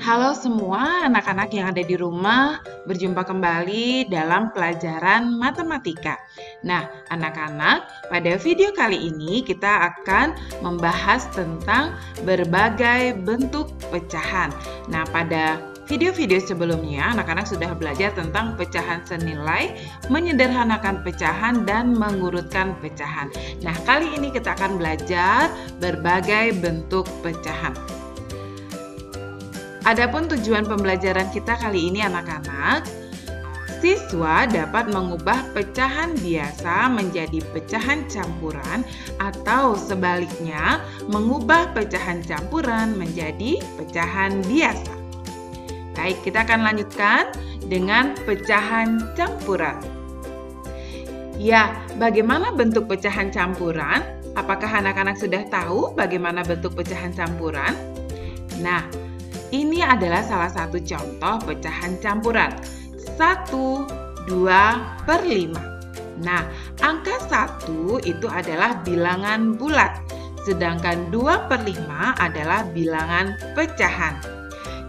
Halo semua anak-anak yang ada di rumah, berjumpa kembali dalam pelajaran matematika. Nah, anak-anak, pada video kali ini kita akan membahas tentang berbagai bentuk pecahan. Nah, pada video-video sebelumnya, anak-anak sudah belajar tentang pecahan senilai, menyederhanakan pecahan, dan mengurutkan pecahan. Nah, kali ini kita akan belajar berbagai bentuk pecahan. Adapun tujuan pembelajaran kita kali ini anak-anak, siswa dapat mengubah pecahan biasa menjadi pecahan campuran atau sebaliknya mengubah pecahan campuran menjadi pecahan biasa. Baik, kita akan lanjutkan dengan pecahan campuran. Ya, bagaimana bentuk pecahan campuran? Apakah anak-anak sudah tahu bagaimana bentuk pecahan campuran? Nah, ini adalah salah satu contoh pecahan campuran. 1, 2/5. Nah, angka 1 itu adalah bilangan bulat, sedangkan 2/5 adalah bilangan pecahan.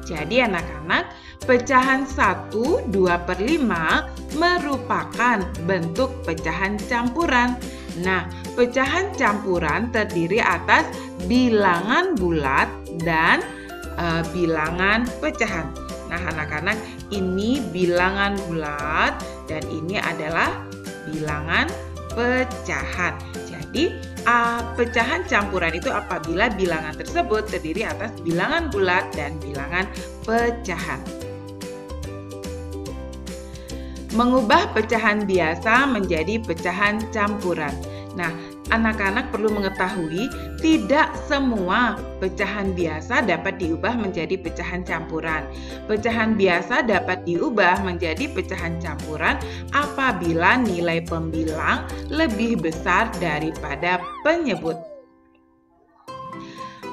Jadi anak-anak, pecahan 1, 2/5 merupakan bentuk pecahan campuran. Nah, pecahan campuran terdiri atas bilangan bulat dan bilangan pecahan. Nah, anak-anak, ini bilangan bulat dan ini adalah bilangan pecahan. Jadi, pecahan campuran itu apabila bilangan tersebut terdiri atas bilangan bulat dan bilangan pecahan. Mengubah pecahan biasa menjadi pecahan campuran. Nah, anak-anak perlu mengetahui tidak semua pecahan biasa dapat diubah menjadi pecahan campuran. Pecahan biasa dapat diubah menjadi pecahan campuran apabila nilai pembilang lebih besar daripada penyebut.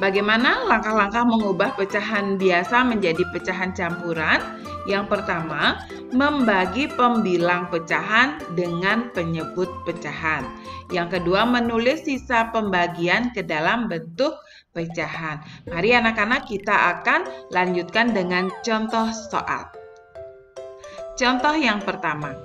Bagaimana langkah-langkah mengubah pecahan biasa menjadi pecahan campuran? Yang pertama, membagi pembilang pecahan dengan penyebut pecahan. Yang kedua, menulis sisa pembagian ke dalam bentuk pecahan. Mari anak-anak kita akan lanjutkan dengan contoh soal. Contoh yang pertama,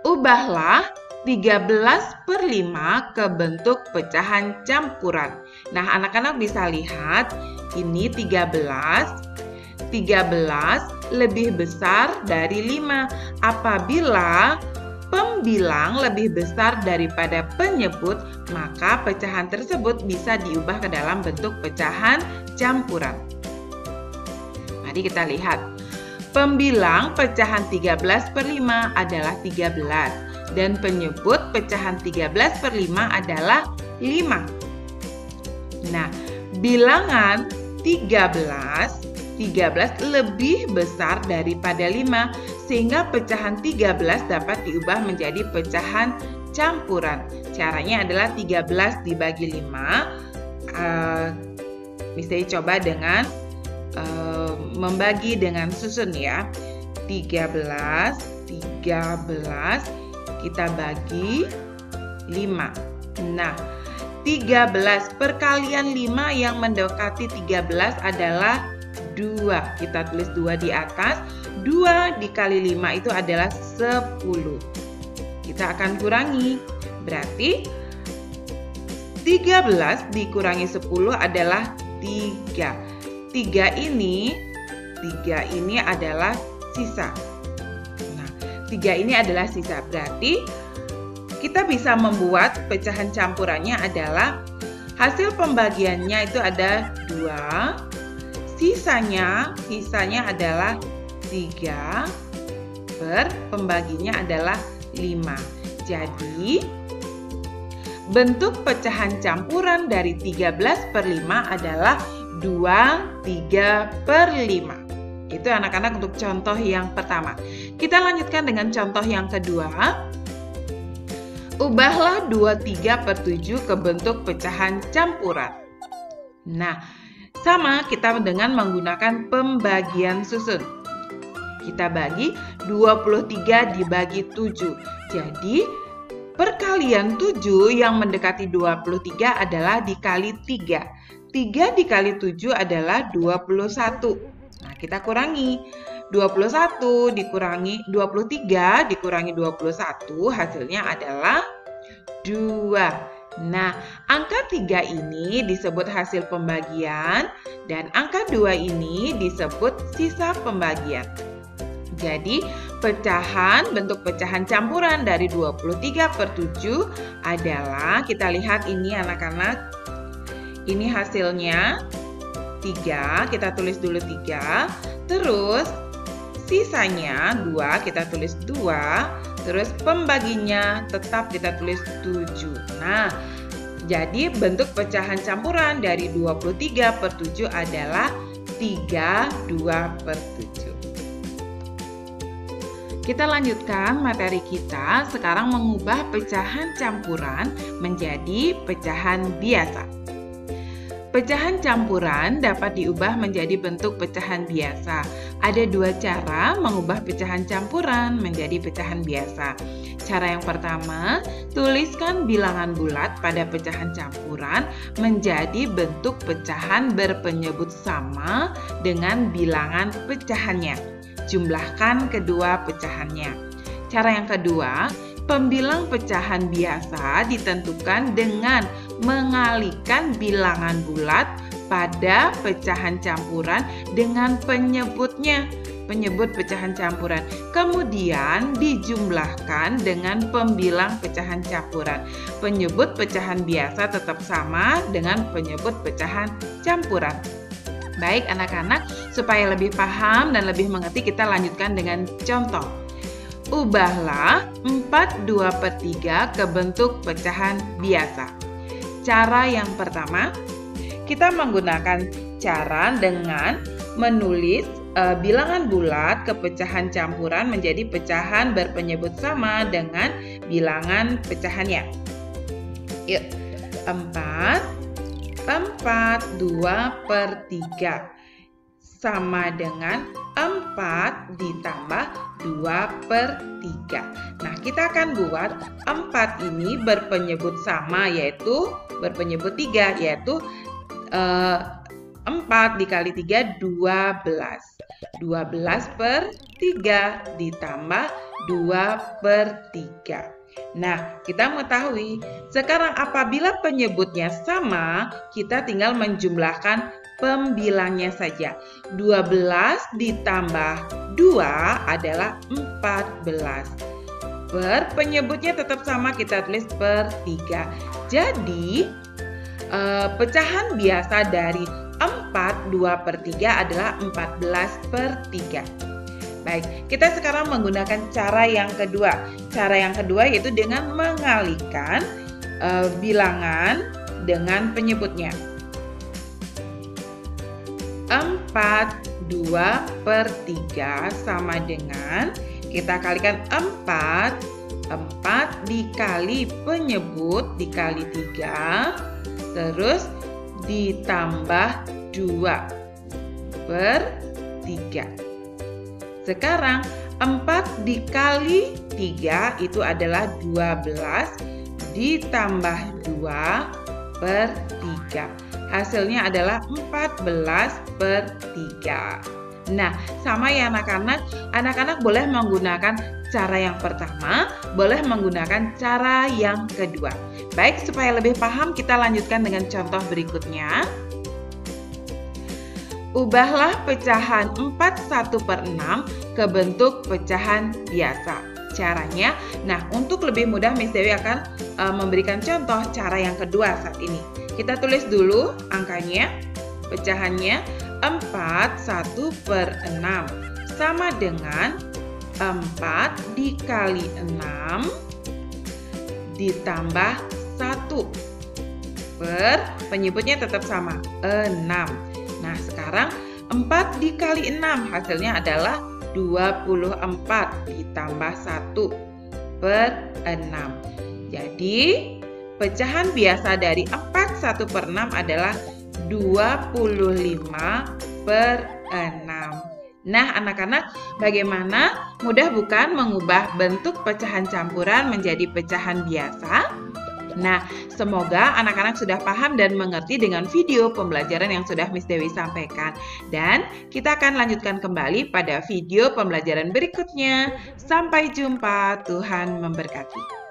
ubahlah 13/5 ke bentuk pecahan campuran. Nah, anak-anak bisa lihat ini 13 lebih besar dari 5. Apabila pembilang lebih besar daripada penyebut, maka pecahan tersebut bisa diubah ke dalam bentuk pecahan campuran. Mari kita lihat. Pembilang pecahan 13/5 adalah 13 dan penyebut pecahan 13/5 adalah 5. Nah, bilangan 13 lebih besar daripada 5 sehingga pecahan 13 dapat diubah menjadi pecahan campuran. Caranya adalah 13 dibagi 5. Bisa dicoba dengan membagi dengan susun ya. 13 kita bagi 5. Nah, 13 perkalian 5 yang mendekati 13 adalah 2. Kita tulis 2 di atas. 2 dikali 5 itu adalah 10. Kita akan kurangi. Berarti 13 dikurangi 10 adalah 3. 3 ini adalah sisa. Nah, 3 ini adalah sisa. Berarti kita bisa membuat pecahan campurannya adalah hasil pembagiannya itu ada 2. Sisanya adalah 3 pembaginya adalah 5. Jadi, bentuk pecahan campuran dari 13/5 adalah 2/3/5. Itu anak-anak untuk contoh yang pertama. Kita lanjutkan dengan contoh yang kedua. Ubahlah 23/7 ke bentuk pecahan campuran. Nah, sama kita dengan menggunakan pembagian susun. Kita bagi 23 dibagi 7. Jadi Perkalian 7 yang mendekati 23 adalah dikali 3. 3 dikali 7 adalah 21. Nah, kita kurangi. 21 dikurangi 23 dikurangi 21 hasilnya adalah 2. Nah, angka 3 ini disebut hasil pembagian dan angka 2 ini disebut sisa pembagian. Jadi, bentuk pecahan campuran dari 23/7 adalah, kita lihat ini anak-anak, ini hasilnya 3, kita tulis dulu 3, terus sisanya 2, kita tulis 2, terus pembaginya tetap kita tulis 7. Nah, jadi bentuk pecahan campuran dari 23/7 adalah 32/7. Kita lanjutkan materi kita, sekarang mengubah pecahan campuran menjadi pecahan biasa. Pecahan campuran dapat diubah menjadi bentuk pecahan biasa. Ada 2 cara mengubah pecahan campuran menjadi pecahan biasa. Cara yang pertama, tuliskan bilangan bulat pada pecahan campuran menjadi bentuk pecahan berpenyebut sama dengan bilangan pecahannya. Jumlahkan kedua pecahannya. Cara yang kedua, pembilang pecahan biasa ditentukan dengan mengalihkan bilangan bulat pada pecahan campuran dengan penyebutnya, penyebut pecahan campuran. Kemudian dijumlahkan dengan pembilang pecahan campuran. Penyebut pecahan biasa tetap sama dengan penyebut pecahan campuran. Baik anak-anak, supaya lebih paham dan lebih mengerti, kita lanjutkan dengan contoh. Ubahlah 4/2/3 ke bentuk pecahan biasa. Cara yang pertama, kita menggunakan cara dengan menulis bilangan bulat ke pecahan campuran menjadi pecahan berpenyebut sama dengan bilangan pecahannya. Yuk, 4/2/3 sama dengan 4 ditambah 2/3. Nah, kita akan buat 4 ini berpenyebut sama, yaitu berpenyebut 3, yaitu 4 dikali 3, 12. 12/3 ditambah 2/3. Nah, kita mengetahui sekarang apabila penyebutnya sama, kita tinggal menjumlahkan pembilangnya saja. 12 ditambah 2 adalah 14. Penyebutnya tetap sama, kita tulis per 3. Jadi, pecahan biasa dari 4/2/3 adalah 14/3. Baik, kita sekarang menggunakan cara yang kedua. Cara yang kedua yaitu dengan mengalihkan bilangan dengan penyebutnya. 4/2/3 sama dengan, kita kalikan 4 dikali penyebut dikali 3, terus ditambah 2/3. Sekarang 4 dikali 3 itu adalah 12 ditambah 2/3. Hasilnya adalah 14/3. Nah, sama ya anak-anak. Anak-anak boleh menggunakan cara yang pertama, boleh menggunakan cara yang kedua. Baik, supaya lebih paham kita lanjutkan dengan contoh berikutnya. Ubahlah pecahan 4/1/6 ke bentuk pecahan biasa. Caranya, nah untuk lebih mudah Miss Dewi akan memberikan contoh cara yang kedua saat ini. Kita tulis dulu angkanya, pecahannya 4/1/6 sama dengan 4 dikali 6 ditambah 1 penyebutnya tetap sama, 6. Nah, sekarang 4 dikali 6 hasilnya adalah 24 ditambah 1/6. Jadi, pecahan biasa dari 4/1/6 adalah 25/6. Nah, anak-anak, bagaimana? Mudah bukan mengubah bentuk pecahan campuran menjadi pecahan biasa? Nah, semoga anak-anak sudah paham dan mengerti dengan video pembelajaran yang sudah Miss Dewi sampaikan. Dan kita akan lanjutkan kembali pada video pembelajaran berikutnya. Sampai jumpa, Tuhan memberkati.